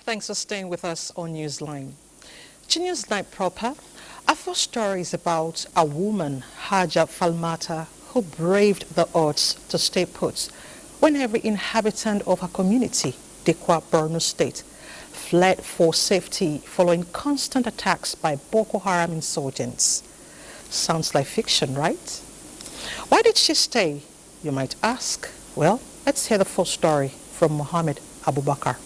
Thanks for staying with us on Newsline. To Newsline proper, our first story is about a woman, Haja Falmata, who braved the odds to stay put when every inhabitant of her community, Dekwa, Borno State, fled for safety following constant attacks by Boko Haram insurgents. Sounds like fiction, right? Why did she stay, you might ask? Well, let's hear the full story from Mohammed Abubakar.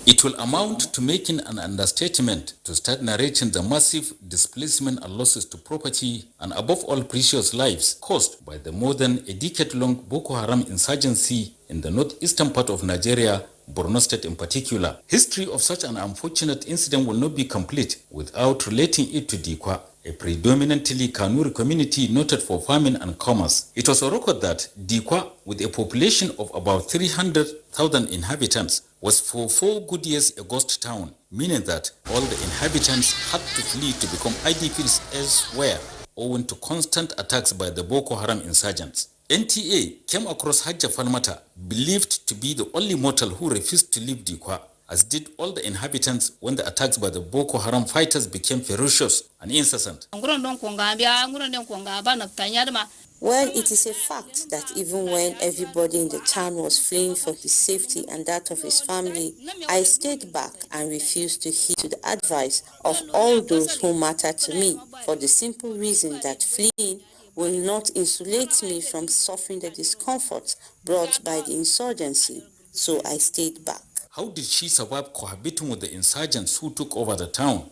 It will amount to making an understatement to start narrating the massive displacement and losses to property and above all precious lives caused by the more than a decade-long Boko Haram insurgency in the northeastern part of Nigeria, Borno State in particular. History of such an unfortunate incident will not be complete without relating it to Dikwa, a predominantly Kanuri community noted for farming and commerce. It was a record that Dikwa, with a population of about 300,000 inhabitants, was for 4 good years a ghost town, meaning that all the inhabitants had to flee to become IDPs elsewhere, owing to constant attacks by the Boko Haram insurgents. NTA came across Haja Falmata, believed to be the only mortal who refused to leave Dikwa, as did all the inhabitants when the attacks by the Boko Haram fighters became ferocious and incessant. Well, it is a fact that even when everybody in the town was fleeing for his safety and that of his family, I stayed back and refused to heed to the advice of all those who matter to me, for the simple reason that fleeing will not insulate me from suffering the discomfort brought by the insurgency, so I stayed back. How did she survive cohabiting with the insurgents who took over the town?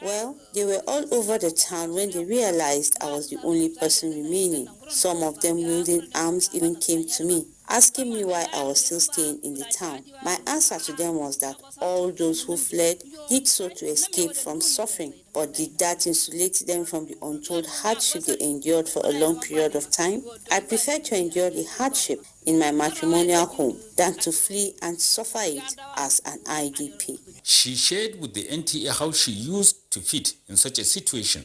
Well, they were all over the town when they realized I was the only person remaining. Some of them wielding arms even came to me, asking me why I was still staying in the town. My answer to them was that all those who fled did so to escape from suffering, but did that insulate them from the untold hardship they endured for a long period of time? I prefer to endure the hardship in my matrimonial home than to flee and suffer it as an IDP. She shared with the NTA how she used to fit in such a situation.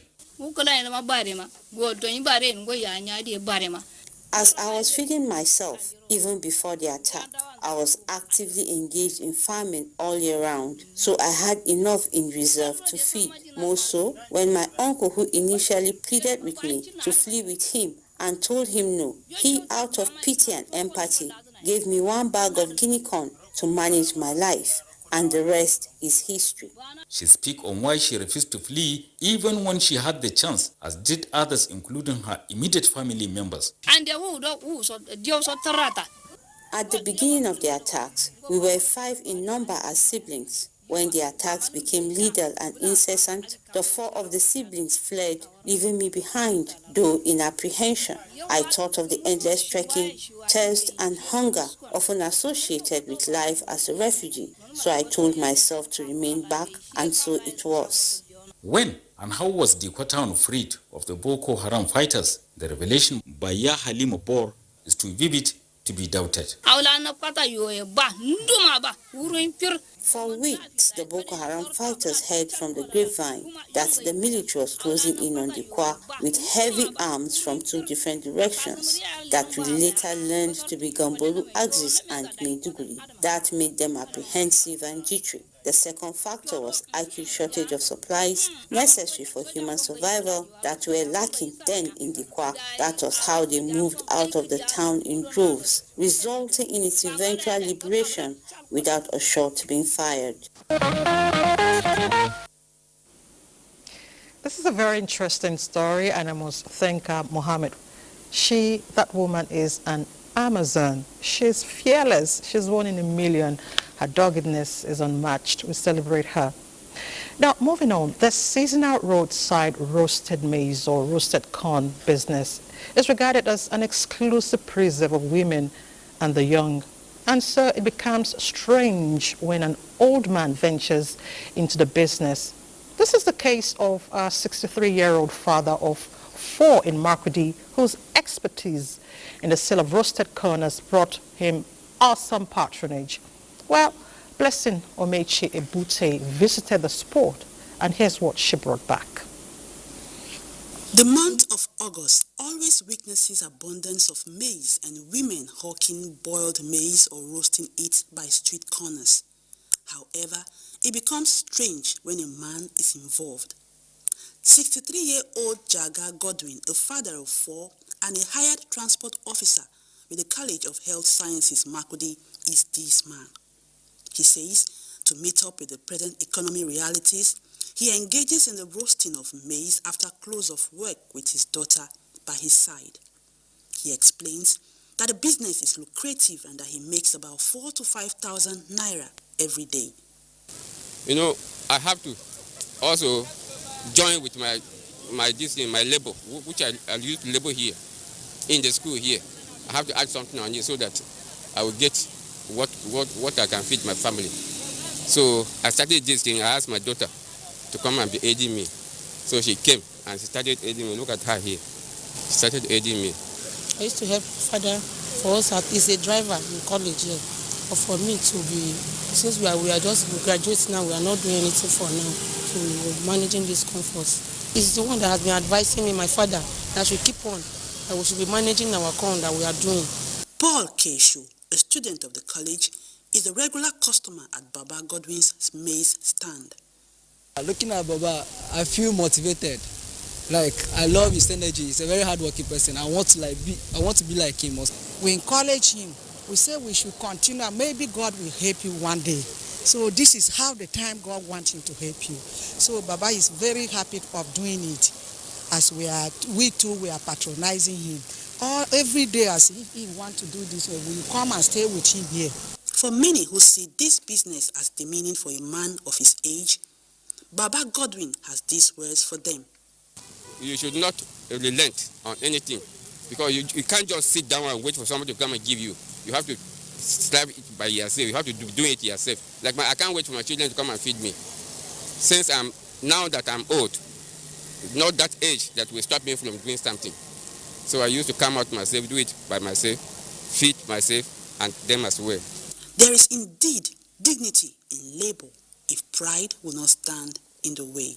As I was feeding myself, even before the attack, I was actively engaged in farming all year round, so I had enough in reserve to feed. More so, when my uncle, who initially pleaded with me to flee with him and told him no, he, out of pity and empathy, gave me 1 bag of guinea corn to manage my life, and the rest is history. She speaks on why she refused to flee even when she had the chance, as did others, including her immediate family members. At the beginning of the attacks, we were 5 in number as siblings. When the attacks became lethal and incessant, the 4 of the siblings fled, leaving me behind, though in apprehension. I thought of the endless trekking, thirst and hunger often associated with life as a refugee, so I told myself to remain back, and so it was. When and how was Dikwa town freed of the Boko Haram fighters? The revelation by Ya Halima Bor is too vivid to be doubted. For weeks, the Boko Haram fighters heard from the grapevine that the military was closing in on Dikwa with heavy arms from 2 different directions that we later learned to be Gambolu Axis and Maiduguri. That made them apprehensive and jittery. The second factor was acute shortage of supplies necessary for human survival that were lacking then in Dikwa. That was how they moved out of the town in droves, resulting in its eventual liberation without a shot being fired. This is a very interesting story, and I must thank Mohammed. That woman is an Amazon. She's fearless. She's 1 in a million. Her doggedness is unmatched. We celebrate her. Now, moving on, the seasonal roadside roasted maize or roasted corn business is regarded as an exclusive preserve of women and the young. And so it becomes strange when an old man ventures into the business. This is the case of a 63-year-old father of 4 in Makurdi, whose expertise in the sale of roasted corn has brought him awesome patronage. Well, Blessing Omechi Ebute visited the sport, and here's what she brought back. The month of August always always witnesses abundance of maize and women hawking boiled maize or roasting it by street corners. However, it becomes strange when a man is involved. 63-year-old Jaga Godwin, a father of 4 and a hired transport officer with the College of Health Sciences, Makurdi, is this man. He says to meet up with the present economy realities, he engages in the roasting of maize after close of work with his daughter by his side. He explains that the business is lucrative and that he makes about 4,000 to 5,000 naira every day. You know, I have to also join with my labor, which I used to labor here in the school here. I have to add something on it so that I will get what I can feed my family. So I started this thing. I asked my daughter to come and be aiding me. So she came and she started aiding me. Look at her here. She started aiding me. I used to help father. For us, he's a driver in college here. But for me to be, since we are just graduates now, we are not doing anything for now. So we were managing these comforts. He's the one that has been advising me, my father, that I should keep on, that we should be managing our account that we are doing. Paul Keshu, a student of the college, is a regular customer at Baba Godwin's maize stand. Looking at Baba, I feel motivated. Like, I love his energy. He's a very hardworking person. I want to be like him. We encourage him. We say we should continue. Maybe God will help you one day. So this is how the time God wants him to help you. So Baba is very happy of doing it. As we too are patronizing him. Every day as if he wants to do this, we come and stay with him here. For many who see this business as demeaning for a man of his age, Baba Godwin has these words for them. You should not relent on anything, because you can't just sit down and wait for somebody to come and give you. You have to strive it by yourself. You have to do it yourself. Like I can't wait for my children to come and feed me. Since now that I'm old, not that age that will stop me from doing something. So I used to come out myself, do it by myself, feed myself and them as well. There is indeed dignity in labor if pride will not stand in the way.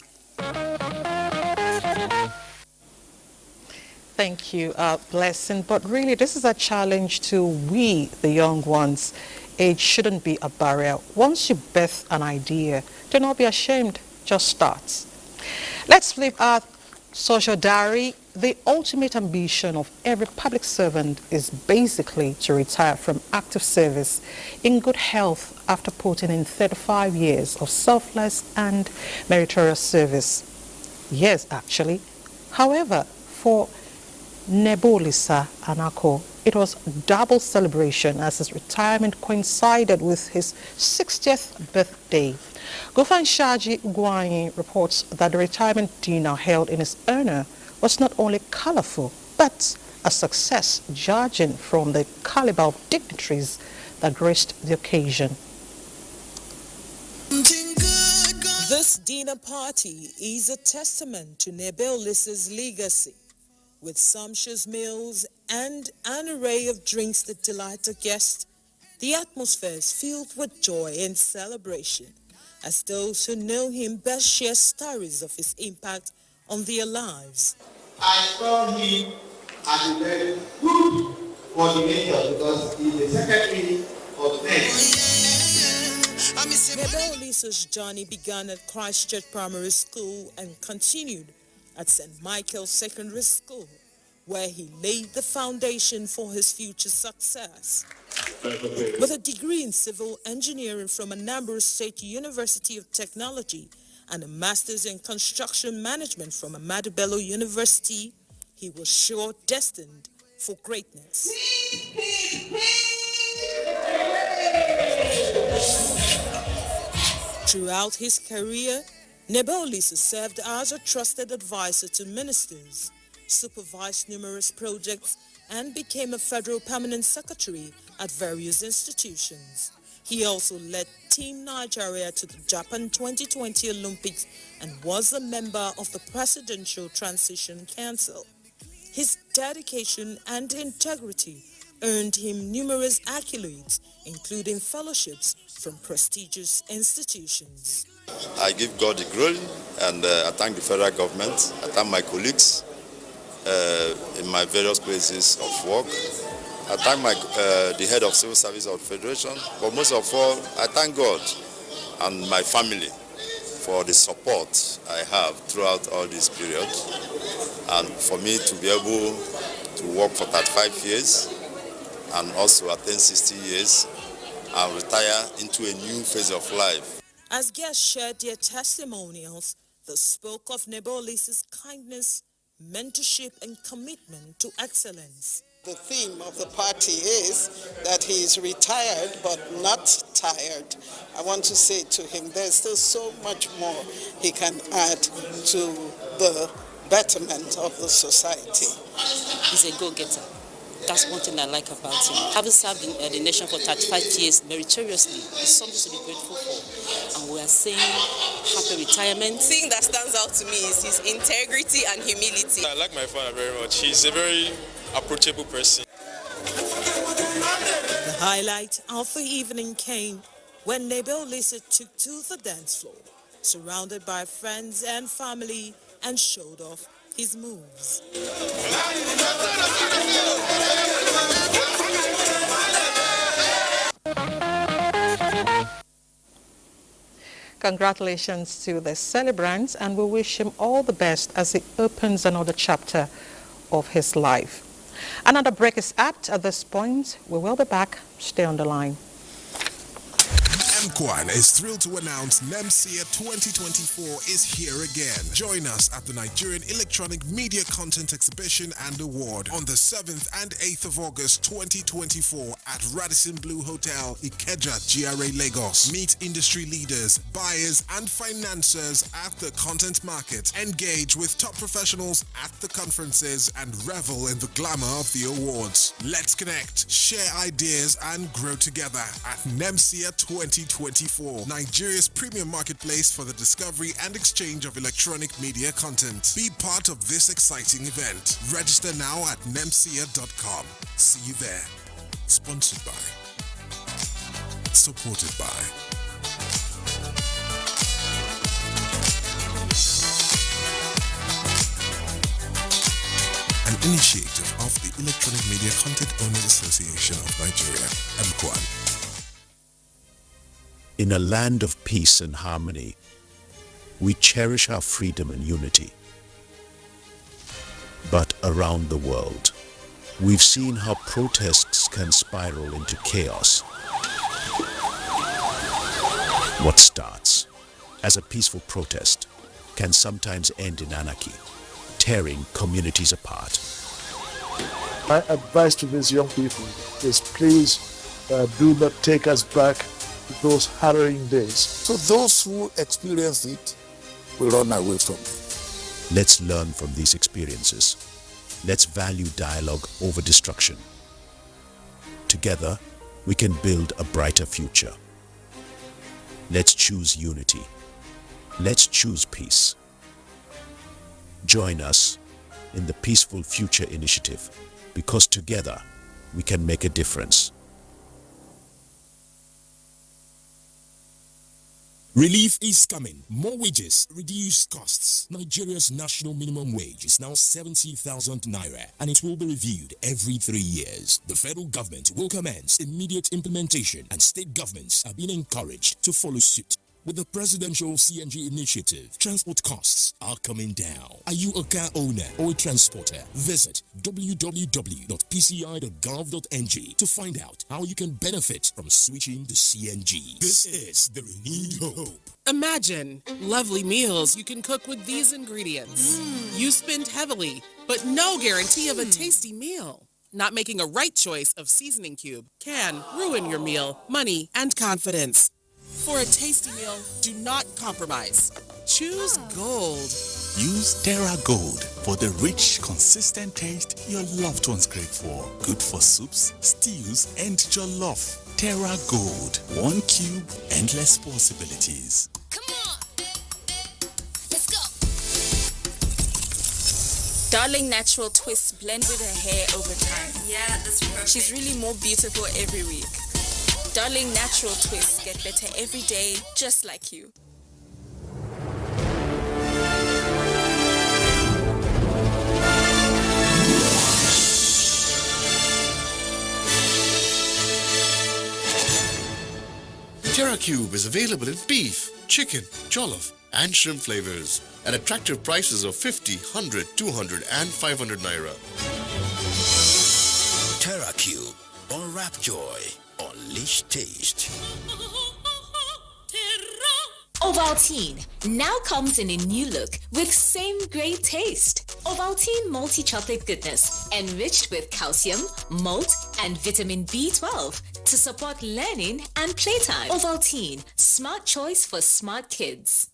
Thank you, Blessing. But really, this is a challenge to we, the young ones. Age shouldn't be a barrier. Once you birth an idea, do not be ashamed. Just start. Let's flip our social diary. The ultimate ambition of every public servant is basically to retire from active service in good health after putting in 35 years of selfless and meritorious service. Yes, actually. However, for Nebolisa Anako, it was double celebration as his retirement coincided with his 60th birthday. Gofan Shaji Ugwanyi reports that the retirement dinner held in his honor was not only colorful, but a success, judging from the caliber of dignitaries that graced the occasion. This dinner party is a testament to Nebelisa's legacy, with sumptuous meals and an array of drinks that delight the guests. The atmosphere is filled with joy and celebration, as those who know him best share stories of his impact on their lives. I saw him as a very good coordinator because he's the secretary of the next. Nebelisa's journey began at Christchurch Primary School and continued at St. Michael's Secondary School, where he laid the foundation for his future success. With a degree in civil engineering from Anambra State University of Technology and a master's in construction management from Ahmadu Bello University, he was sure destined for greatness. Throughout his career, Nebelisa served as a trusted advisor to ministers, supervised numerous projects, and became a federal permanent secretary at various institutions. He also led Team Nigeria to the Japan 2020 Olympics and was a member of the Presidential Transition Council. His dedication and integrity earned him numerous accolades, including fellowships from prestigious institutions. I give God the glory, and I thank the federal government. I thank my colleagues in my various places of work. I thank the head of Civil Service of the Federation, but most of all, I thank God and my family for the support I have throughout all this period, and for me to be able to work for 35 years and also attain 60 years and retire into a new phase of life. As guests shared their testimonials, they spoke of Neboli's kindness, mentorship, and commitment to excellence. The theme of the party is that he is retired but not tired. I want to say to him, there's still so much more he can add to the betterment of the society. He's a go-getter. That's one thing I like about him. Having served the nation for 35 years meritoriously is something to be grateful for. And we are saying happy retirement. The thing that stands out to me is his integrity and humility. I like my father very much. He's a very approachable person. The highlight of the evening came when Neboli took to the dance floor, surrounded by friends and family, and showed off his moves. Congratulations to the celebrants, and we wish him all the best as he opens another chapter of his life. Another break is apt at this point. We will be back. Stay on the line. MCOAN is thrilled to announce NEMSEA 2024 is here again. Join us at the Nigerian Electronic Media Content Exhibition and Award on the 7th and 8th of August 2024 at Radisson Blu Hotel, Ikeja, GRA, Lagos. Meet industry leaders, buyers and financiers at the content market. Engage with top professionals at the conferences and revel in the glamour of the awards. Let's connect, share ideas and grow together at NEMSEA 2024, Nigeria's premium marketplace for the discovery and exchange of electronic media content. Be part of this exciting event. Register now at nemsia.com. See you there. Sponsored by. Supported by. An initiative of the Electronic Media Content Owners Association of Nigeria, MCOAN. In a land of peace and harmony, we cherish our freedom and unity. But around the world, we've seen how protests can spiral into chaos. What starts as a peaceful protest can sometimes end in anarchy, tearing communities apart. My advice to these young people is please do not take us back those harrowing days. So those who experience it will run away from it. Let's learn from these experiences. Let's value dialogue over destruction. Together, we can build a brighter future. Let's choose unity. Let's choose peace. Join us in the Peaceful Future Initiative, because together we can make a difference. Relief is coming. More wages, reduced costs. Nigeria's national minimum wage is now 70,000 naira, and it will be reviewed every 3 years. The federal government will commence immediate implementation, and state governments are being encouraged to follow suit. With the presidential CNG initiative, transport costs are coming down. Are you a car owner or a transporter? Visit www.pci.gov.ng to find out how you can benefit from switching to CNG. This is the renewed hope. Imagine lovely meals you can cook with these ingredients. You spend heavily, but no guarantee of a tasty meal. Not making a right choice of seasoning cube can ruin your meal, money, and confidence. For a tasty meal, do not compromise. Choose Gold. Use Terra Gold for the rich, consistent taste your loved ones crave for. Good for soups, stews, and jollof. Terra Gold. 1 cube, endless possibilities. Come on. Let's go. Darling Natural Twists blend with her hair over time. Yeah, that's perfect. She's really more beautiful every week. Darling Natural Twists get better every day, just like you. Terra Cube is available in beef, chicken, jollof, and shrimp flavors at attractive prices of 50, 100, 200, and 500 naira. Terra Cube. Unwrap joy. Unleash taste. Ovaltine now comes in a new look with same great taste. Ovaltine multi-chocolate goodness, enriched with calcium, malt, and vitamin B12 to support learning and playtime. Ovaltine, smart choice for smart kids.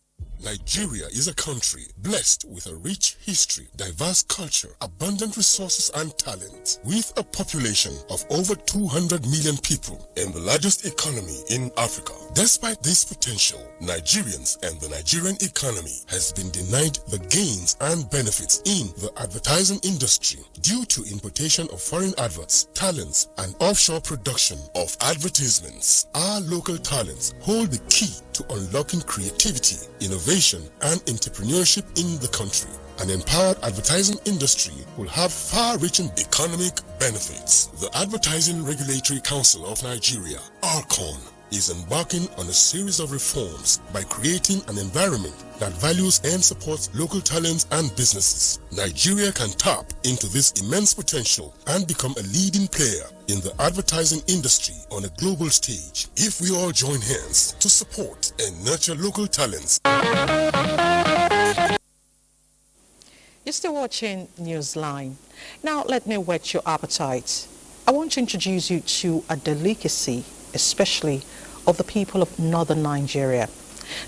Nigeria is a country blessed with a rich history, diverse culture, abundant resources and talent, with a population of over 200 million people and the largest economy in Africa. Despite this potential, Nigerians and the Nigerian economy has been denied the gains and benefits in the advertising industry due to importation of foreign adverts, talents, and offshore production of advertisements. Our local talents hold the key to unlocking creativity, innovation, and entrepreneurship in the country. An empowered advertising industry will have far-reaching economic benefits. The Advertising Regulatory Council of Nigeria, ARCON, is embarking on a series of reforms by creating an environment that values and supports local talents and businesses. Nigeria can tap into this immense potential and become a leading player in the advertising industry on a global stage if we all join hands to support and nurture local talents. You're still watching Newsline. Now let me whet your appetite. I want to introduce you to a delicacy, especially of the people of northern Nigeria.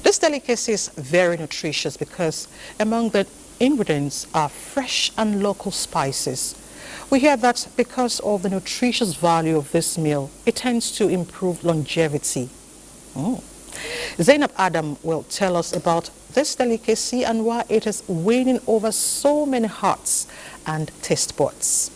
This delicacy is very nutritious because among the ingredients are fresh and local spices. We hear that because of the nutritious value of this meal, it tends to improve longevity. Zainab Adam will tell us about this delicacy and why it is winning over so many hearts and taste buds.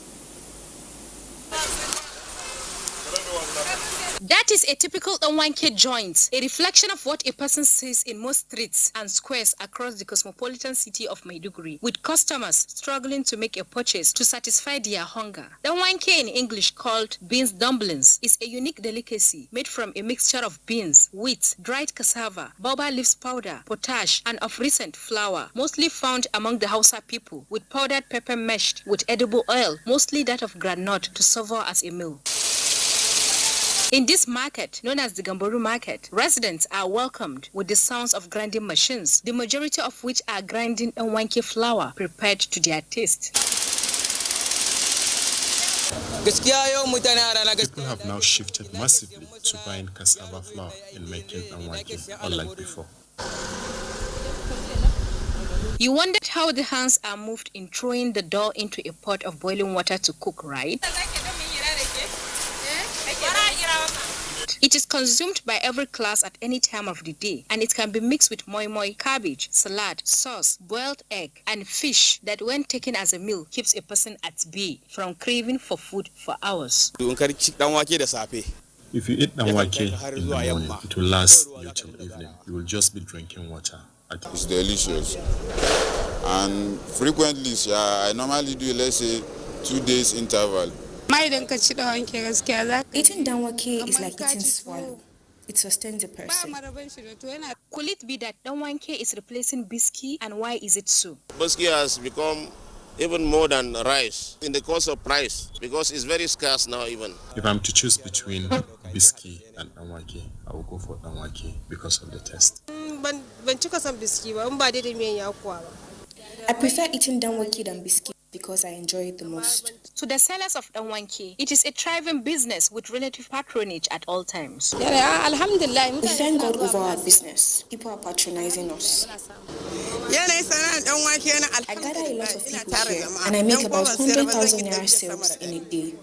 That is a typical Nwanke joint, a reflection of what a person sees in most streets and squares across the cosmopolitan city of Maiduguri, with customers struggling to make a purchase to satisfy their hunger. Nwanke, in English called beans dumplings, is a unique delicacy made from a mixture of beans, wheat, dried cassava, baobab leaves powder, potash, and of recent flour, mostly found among the Hausa people, with powdered pepper meshed with edible oil, mostly that of groundnut, to serve as a meal. In this market, known as the Gamboru market, residents are welcomed with the sounds of grinding machines, the majority of which are grinding Nwanke flour prepared to their taste. People have now shifted massively to buying cassava flour and making Nwanke, unlike before. You wondered how the hands are moved in throwing the dough into a pot of boiling water to cook, right? It is consumed by every class at any time of the day, and it can be mixed with moi moi, cabbage, salad, sauce, boiled egg, and fish that when taken as a meal keeps a person at bay from craving for food for hours. If you eat Nwanke in the morning, it will last you till evening. You will just be drinking water. It's delicious. And frequently, I normally do, let's say, 2 days interval. Eating Nwanke is like eating swallow. It sustains a person. Could it be that Nwanke is replacing biscuit, and why is it so? Biscuit has become even more than rice in the course of price because it's very scarce now even. If I'm to choose between biscuit and Nwanke, I will go for Nwanke because of the taste. I prefer eating Nwanke than biscuit because I enjoy it the most. To the sellers of Nwanke, it is a thriving business with relative patronage at all times. We thank God over our business. People are patronizing us. I gather a lot of people here and I make about 100,000 naira sales in a day.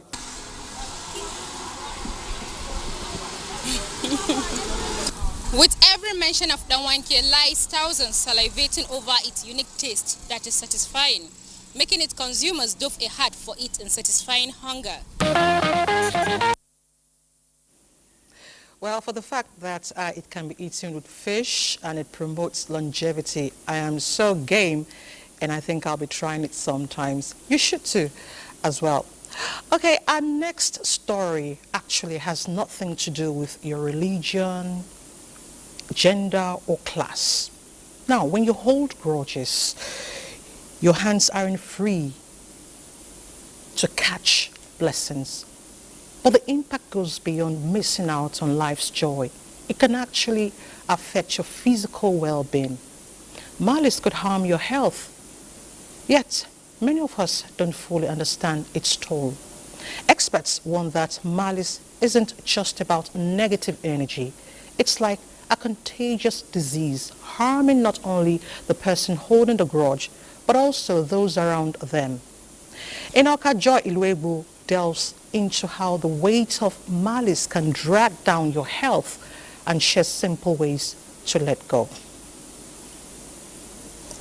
With every mention of Nwanke lies thousands salivating over its unique taste that is satisfying, making its consumers dove a heart for it and satisfying hunger. Well, for the fact that it can be eaten with fish and it promotes longevity, I am so game, and I think I'll be trying it sometimes. You should too, as well. Okay, our next story actually has nothing to do with your religion, gender or class. Now, when you hold grudges, your hands aren't free to catch blessings. But the impact goes beyond missing out on life's joy. It can actually affect your physical well-being. Malice could harm your health. Yet, many of us don't fully understand its toll. Experts warn that malice isn't just about negative energy. It's like a contagious disease, harming not only the person holding the grudge, but also those around them. Enoka Joy Iluebu delves into how the weight of malice can drag down your health and shares simple ways to let go.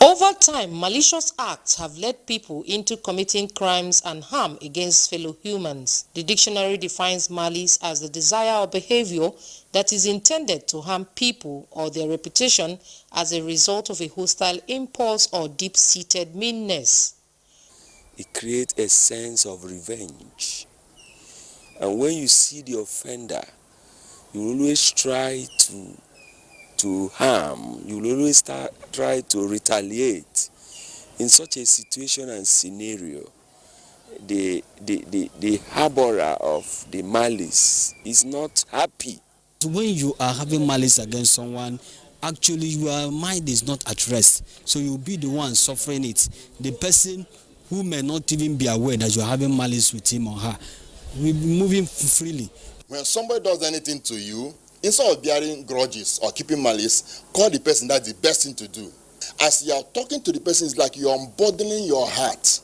Over time, malicious acts have led people into committing crimes and harm against fellow humans. The dictionary defines malice as the desire or behavior that is intended to harm people or their reputation as a result of a hostile impulse or deep-seated meanness. It creates a sense of revenge. And when you see the offender, you always try to harm, you will always try to retaliate. In such a situation and scenario, the harborer of the malice is not happy. When you are having malice against someone, actually your mind is not at rest. So you'll be the one suffering it. The person who may not even be aware that you're having malice with him or her will be moving freely. When somebody does anything to you, instead of bearing grudges or keeping malice, call the person. That's the best thing to do. As you are talking to the person, it's like you're unburdening your heart.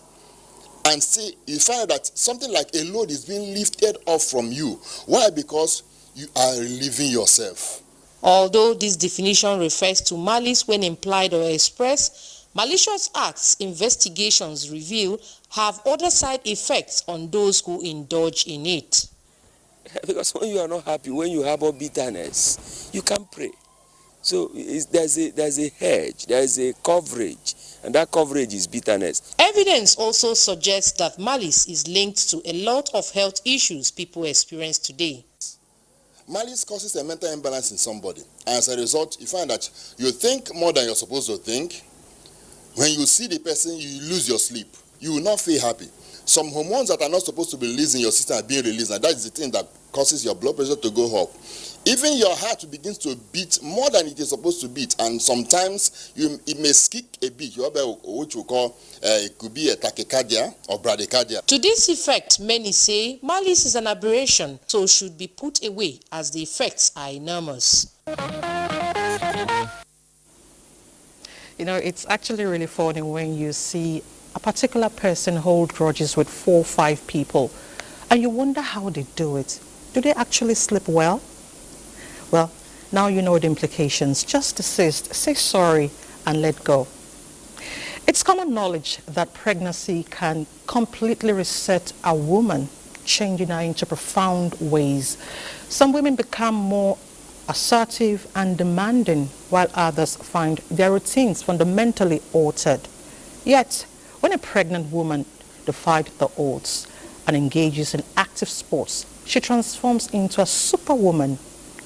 And see, you find that something like a load is being lifted off from you. Why? Because you are relieving yourself. Although this definition refers to malice when implied or expressed, malicious acts investigations reveal have other side effects on those who indulge in it. Because when you are not happy, when you harbor bitterness, you can pray. So there's a hedge, there's a coverage, and that coverage is bitterness. Evidence also suggests that malice is linked to a lot of health issues people experience today. Malice causes a mental imbalance in somebody. And as a result, you find that you think more than you're supposed to think. When you see the person, you lose your sleep. You will not feel happy. Some hormones that are not supposed to be released in your system are being released, and that is the thing that causes your blood pressure to go up. Even your heart begins to beat more than it is supposed to beat, and sometimes it may skip a bit, which we call, it could be a tachycardia or bradycardia. To this effect, many say malice is an aberration, so should be put away as the effects are enormous. You know, it's actually really funny when you see a particular person hold grudges with 4 or 5 people, and you wonder how they do it. Do they actually sleep well? Well, now you know the implications. Just desist, say sorry, and let go. It's common knowledge that pregnancy can completely reset a woman, changing her into profound ways. Some women become more assertive and demanding, while others find their routines fundamentally altered. Yet, when a pregnant woman defies the odds and engages in active sports, she transforms into a superwoman.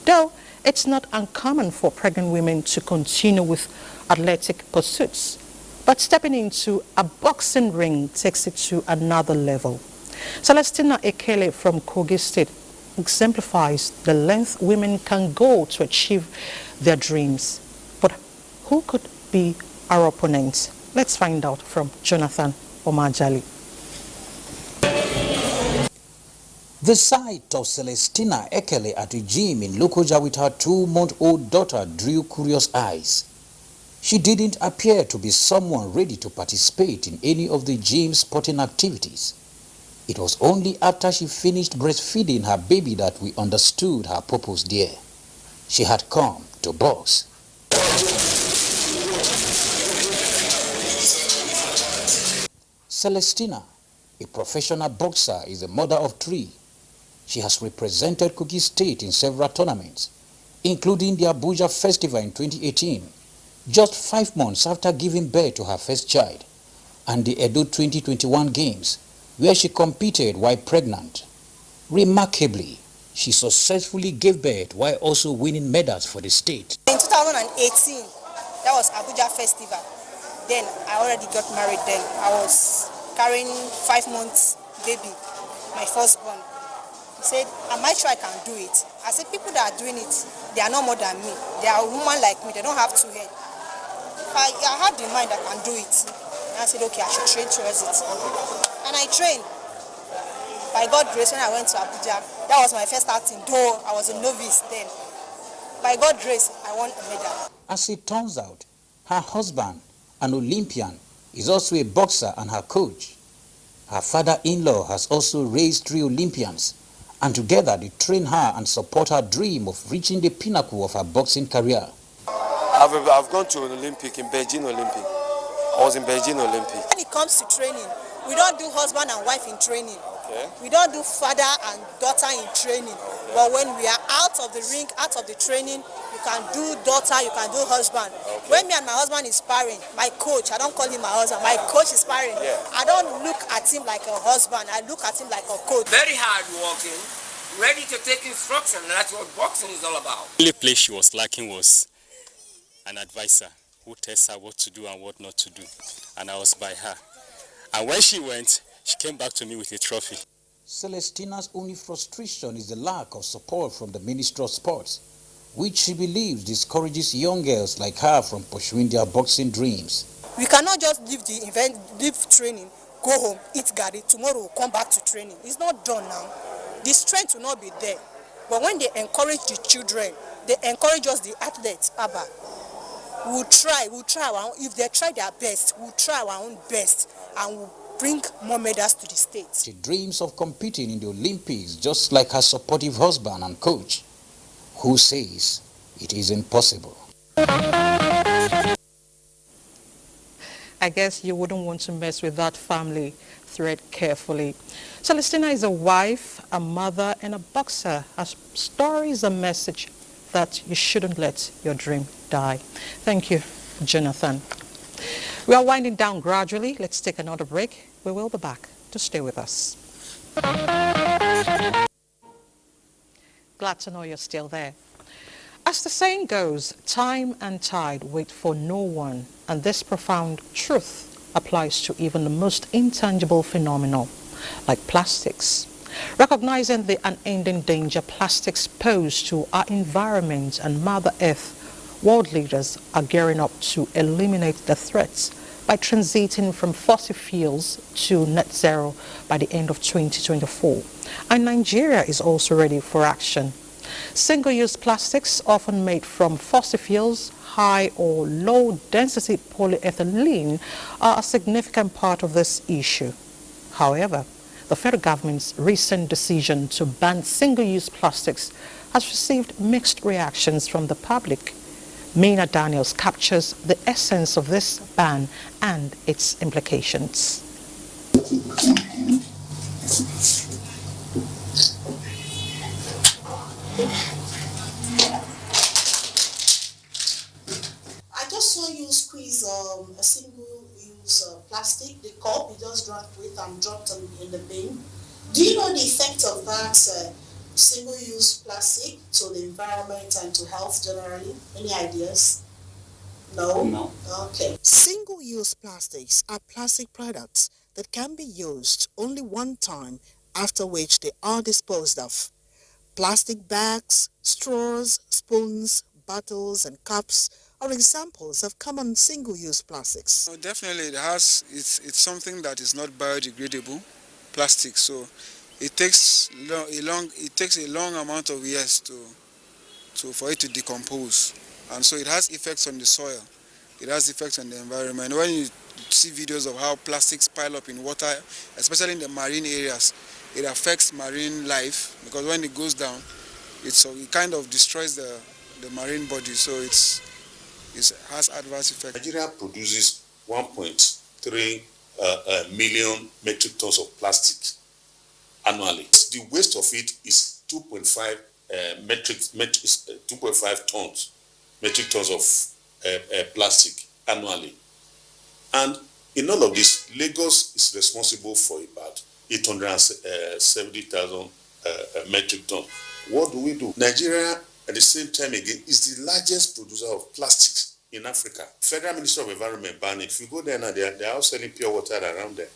Though it's not uncommon for pregnant women to continue with athletic pursuits, but stepping into a boxing ring takes it to another level. Celestina Ekele from Kogi State exemplifies the length women can go to achieve their dreams. But who could be our opponents? Let's find out from Jonathan Omajali. The sight of Celestina Ekele at a gym in Lokoja with her 2-month-old daughter drew curious eyes. She didn't appear to be someone ready to participate in any of the gym's sporting activities. It was only after she finished breastfeeding her baby that we understood her purpose there. She had come to box. Celestina, a professional boxer, is a mother of 3. She has represented Kogi State in several tournaments, including the Abuja Festival in 2018, just 5 months after giving birth to her first child, and the Edo 2021 Games, where she competed while pregnant. Remarkably, She successfully gave birth while also winning medals for the state. In 2018, that was Abuja Festival. Then I already got married then. I was carrying 5 months baby, my firstborn. He said, I might try, I can do it. I said, people that are doing it, they are no more than me. They are a woman like me, they don't have 2 heads. I had the mind I can do it. And I said, okay, I should train towards it. And I trained. By God's grace, when I went to Abuja, that was my first outing, though I was a novice then. By God's grace, I won a medal. As it turns out, her husband, an Olympian, is also a boxer and her coach. Her father-in-law has also raised 3 Olympians, and together they train her and support her dream of reaching the pinnacle of her boxing career. I've gone to an Olympic in Beijing Olympic. I was in Beijing Olympic. When it comes to training, we don't do husband and wife in training. Okay. We don't do father and daughter in training. Okay. But when we are out of the ring, out of the training, you can do daughter, you can do husband. Okay. When me and my husband is sparring, my coach, I don't call him my husband, my coach is sparring. Yeah. I don't look at him like a husband, I look at him like a coach. Very hard working, ready to take instruction, and that's what boxing is all about. The only place she was lacking was an advisor who tells her what to do and what not to do, and I was by her. And when she went, she came back to me with a trophy. Celestina's only frustration is the lack of support from the Ministry of Sports, which she believes discourages young girls like her from pursuing their boxing dreams. We cannot just leave the event, leave training, go home, eat gari, tomorrow we'll come back to training. It's not done now. The strength will not be there. But when they encourage the children, they encourage us, the athletes, Abba. We'll try our own. If they try their best, we'll try our own best and we'll bring more medals to the state. She dreams of competing in the Olympics just like her supportive husband and coach, who says it is impossible. I guess you wouldn't want to mess with that family thread carefully. Celestina is a wife, a mother, and a boxer. Her story is a message that you shouldn't let your dream die. Thank you, Jonathan. We are winding down gradually. Let's take another break. We will be back to stay with us. Glad to know you're still there. As the saying goes, time and tide wait for no one, and this profound truth applies to even the most intangible phenomena, like plastics. Recognizing the unending danger plastics pose to our environment and Mother Earth, world leaders are gearing up to eliminate the threats by transiting from fossil fuels to net zero by the end of 2024. And Nigeria is also ready for action. Single-use plastics, often made from fossil fuels, high or low-density polyethylene, are a significant part of this issue. However, the federal government's recent decision to ban single-use plastics has received mixed reactions from the public. Mina Daniels captures the essence of this ban and its implications. I just saw you squeeze a single-use plastic, the cup you just drank with and dropped in the bin. Do you know the effect of that single-use plastic to the environment and to health generally? Any ideas? No? No. Okay. Single-use plastics are plastic products that can be used only one time, after which they are disposed of. Plastic bags, straws, spoons, bottles, and cups are examples of common single-use plastics. Oh, definitely, it's something that is not biodegradable plastic, so it takes a long amount of years for it to decompose, and so it has effects on the soil. It has effects on the environment. When you see videos of how plastics pile up in water, especially in the marine areas, it affects marine life, because when it goes down, it kind of destroys the marine body, so it has adverse effects. Nigeria produces 1.3 million metric tons of plastic annually. The waste of it is 2.5 metric tons of plastic annually. And in all of this, Lagos is responsible for about 870,000 metric tons, What do? Nigeria, at the same time again, is the largest producer of plastics in Africa. Federal Ministry of Environment banned it. If you go there now, they are out selling pure water around there.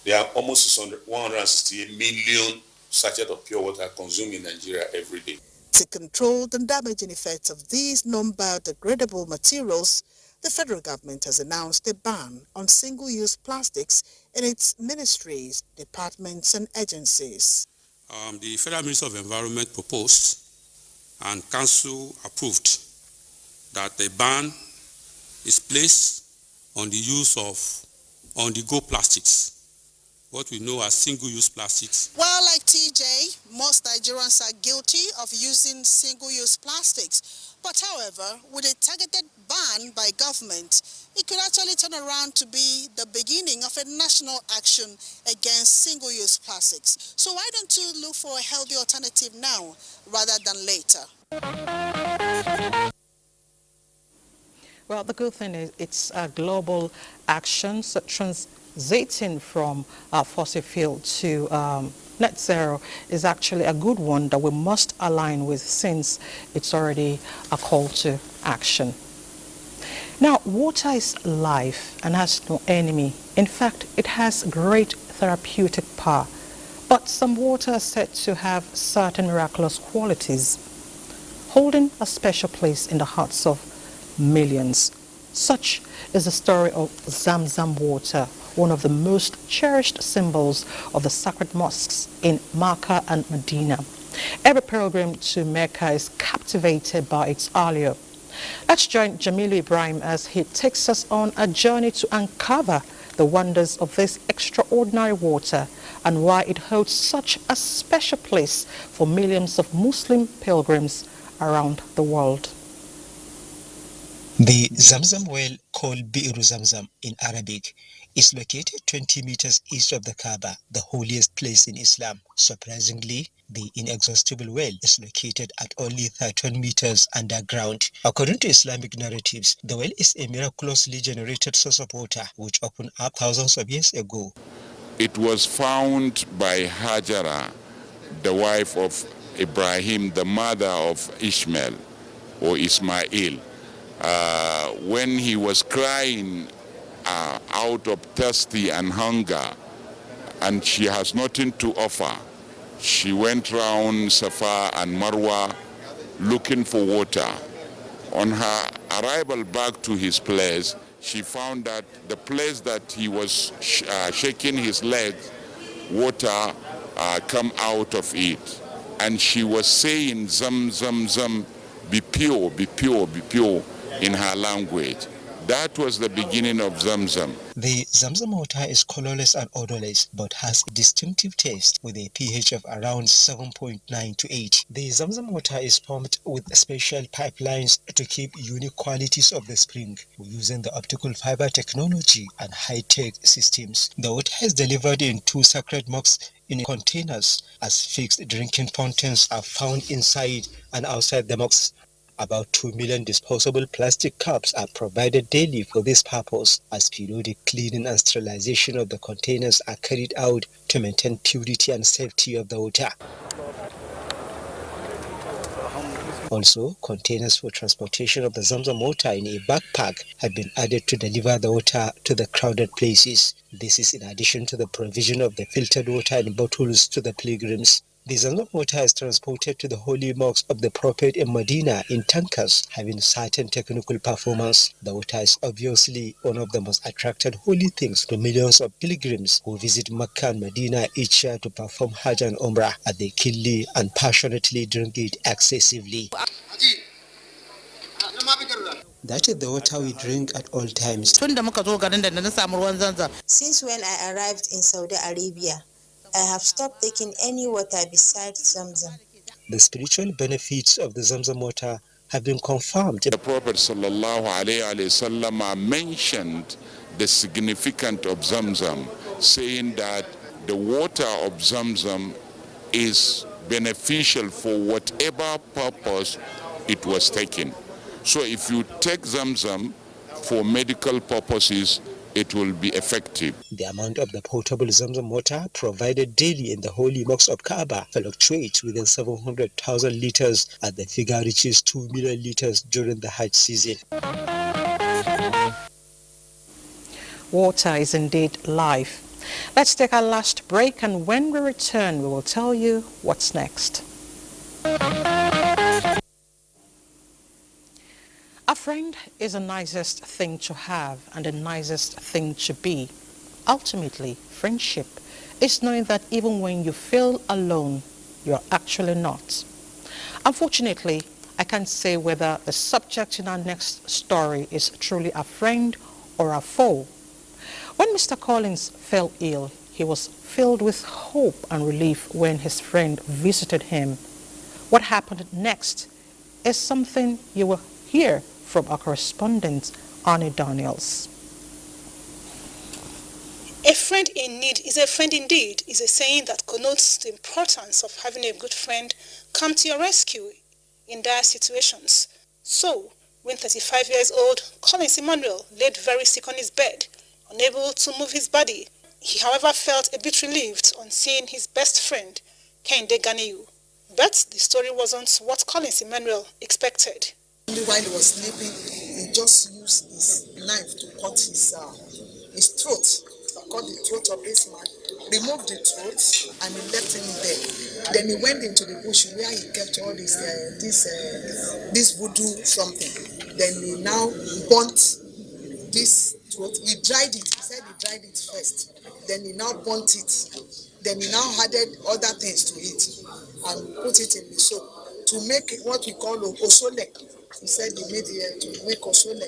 There are almost 168 million sachets of pure water consumed in Nigeria every day. To control the damaging effects of these non-biodegradable materials, the federal government has announced a ban on single-use plastics in its ministries, departments and agencies. The Federal Ministry of Environment proposed and Council approved that a ban is placed on the use of on-the-go plastics, what we know as single-use plastics. While like TJ, most Nigerians are guilty of using single-use plastics. But however, with a targeted ban by government, it could actually turn around to be the beginning of a national action against single-use plastics. So why don't you look for a healthy alternative now rather than later? Well, the good thing is it's a global action, so transiting from fossil fuel to net zero is actually a good one that we must align with, since it's already a call to action. Now, water is life and has no enemy. In fact, it has great therapeutic power. But some water are said to have certain miraculous qualities, holding a special place in the hearts of millions. Such is the story of Zamzam water, one of the most cherished symbols of the sacred mosques in Mecca and Medina. Every pilgrim to Mecca is captivated by its allure. Let's join Jamilu Ibrahim as he takes us on a journey to uncover the wonders of this extraordinary water and why it holds such a special place for millions of Muslim pilgrims around the world. The Zamzam well, called Bi'ru Zamzam in Arabic, is located 20 meters east of the Kaaba, the holiest place in Islam. Surprisingly, the inexhaustible well is located at only 31 meters underground. According to Islamic narratives, the well is a miraculously generated source of water which opened up thousands of years ago. It was found by Hajara, the wife of Ibrahim, the mother of Ishmael or Ismail. When he was crying out of thirsty and hunger, and she has nothing to offer, she went round Safa and Marwa looking for water. On her arrival back to his place, she found that the place that he was shaking his legs, water come out of it. And she was saying, Zam, Zam, Zam, be pure, be pure, be pure, in her language. That was the beginning of Zamzam. The Zamzam water is colorless and odorless, but has a distinctive taste with a pH of around 7.9 to 8. The Zamzam water is pumped with special pipelines to keep unique qualities of the spring, using the optical fiber technology and high-tech systems. The water is delivered in 2 sacred mosques in containers, as fixed drinking fountains are found inside and outside the mosques. About 2 million disposable plastic cups are provided daily for this purpose, as periodic cleaning and sterilization of the containers are carried out to maintain purity and safety of the water. Also, containers for transportation of the Zamzam water in a backpack have been added to deliver the water to the crowded places. This is in addition to the provision of the filtered water in bottles to the pilgrims. The Zamzam water is transported to the holy mosque of the Prophet in Medina in tankers, having certain technical performance. The water is obviously one of the most attracted holy things to millions of pilgrims who visit Mecca and Medina each year to perform Hajj and Umrah, as they keenly and passionately drink it excessively. That is the water we drink at all times. Since when I arrived in Saudi Arabia, I have stopped taking any water besides Zamzam. The spiritual benefits of the Zamzam water have been confirmed. The Prophet ﷺ mentioned the significance of Zamzam, saying that the water of Zamzam is beneficial for whatever purpose it was taken. So if you take Zamzam for medical purposes, it will be effective. The amount of the potable Zamzam water provided daily in the holy mosque of Kaaba fluctuates within 700,000 liters, and the figure reaches 2 million liters during the Hajj season. Water is indeed life. Let's take our last break, and when we return, we will tell you what's next. A friend is the nicest thing to have and the nicest thing to be. Ultimately, friendship is knowing that even when you feel alone, you're actually not. Unfortunately, I can't say whether the subject in our next story is truly a friend or a foe. When Mr. Collins fell ill, he was filled with hope and relief when his friend visited him. What happened next is something you will hear from our correspondent, Arnie Daniels. A friend in need is a friend indeed is a saying that connotes the importance of having a good friend come to your rescue in dire situations. So, when 35 years old Collins Emmanuel laid very sick on his bed, unable to move his body, he however felt a bit relieved on seeing his best friend, Kehinde Ganiyu. But the story wasn't what Collins Emmanuel expected. While he was sleeping, he just used his knife to cut his throat. Cut the throat of this man, removed the throat, and he left him there. Then he went into the bush where he kept all this voodoo something. Then he now burnt this throat. He dried it. He said he dried it first. Then he now burnt it. Then he now added other things to it and put it in the soap to make what we call osole. He said he made it to make osole,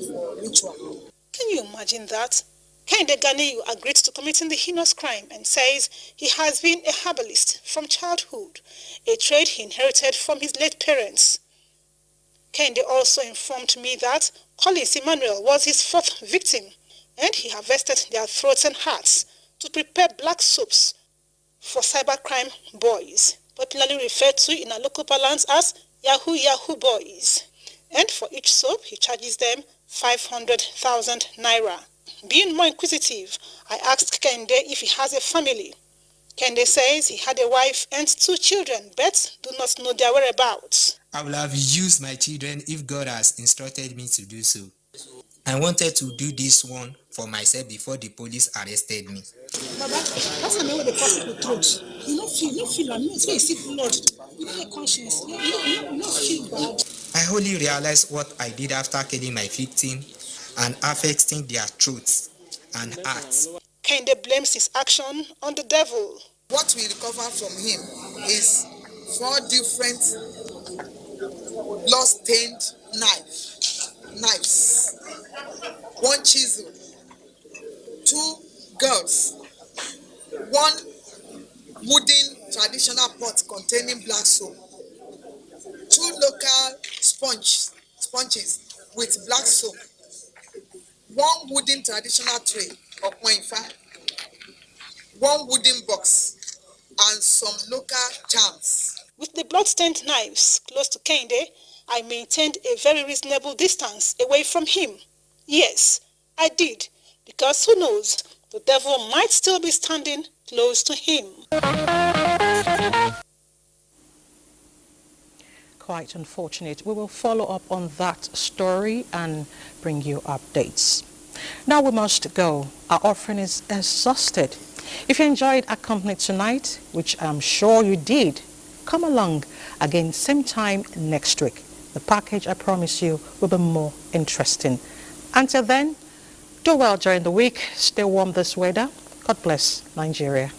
for ritual. Can you imagine that? Kehinde Ganiyu agreed to committing the heinous crime and says he has been a herbalist from childhood, a trade he inherited from his late parents. Kehinde also informed me that Collins Emmanuel was his fourth victim, and he harvested their throats and hearts to prepare black soaps for cybercrime boys, popularly referred to in our local parlance as Yahoo boys. And for each soap, he charges them 500,000 naira. Being more inquisitive, I asked Kehinde if he has a family. Kehinde says he had a wife and 2 children, but do not know their whereabouts. I will have used my children if God has instructed me to do so. I wanted to do this one for myself before the police arrested me. Baba, that's the way they cut the throat. You don't feel like you see blood. You don't have conscience. You don't feel bad. I only realized what I did after killing my victim and affecting their throats and hearts. Kehinde blames his action on the devil. What we recovered from him is 4 different blood-stained knives, 1 chisel, 2 girls, 1 wooden traditional pot containing black soap, 2 local sponges with black soap, 1 wooden traditional tray of moifa, 1 wooden box, and some local charms. With the blood-stained knives close to Kehinde, I maintained a very reasonable distance away from him. Yes, I did, because who knows, the devil might still be standing close to him. Quite unfortunate. We will follow up on that story and bring you updates. Now we must go. Our offering is exhausted. If you enjoyed our company tonight, which I'm sure you did, come along again same time next week. The package, I promise you, will be more interesting. Until then, do well during the week. Stay warm this weather. God bless Nigeria.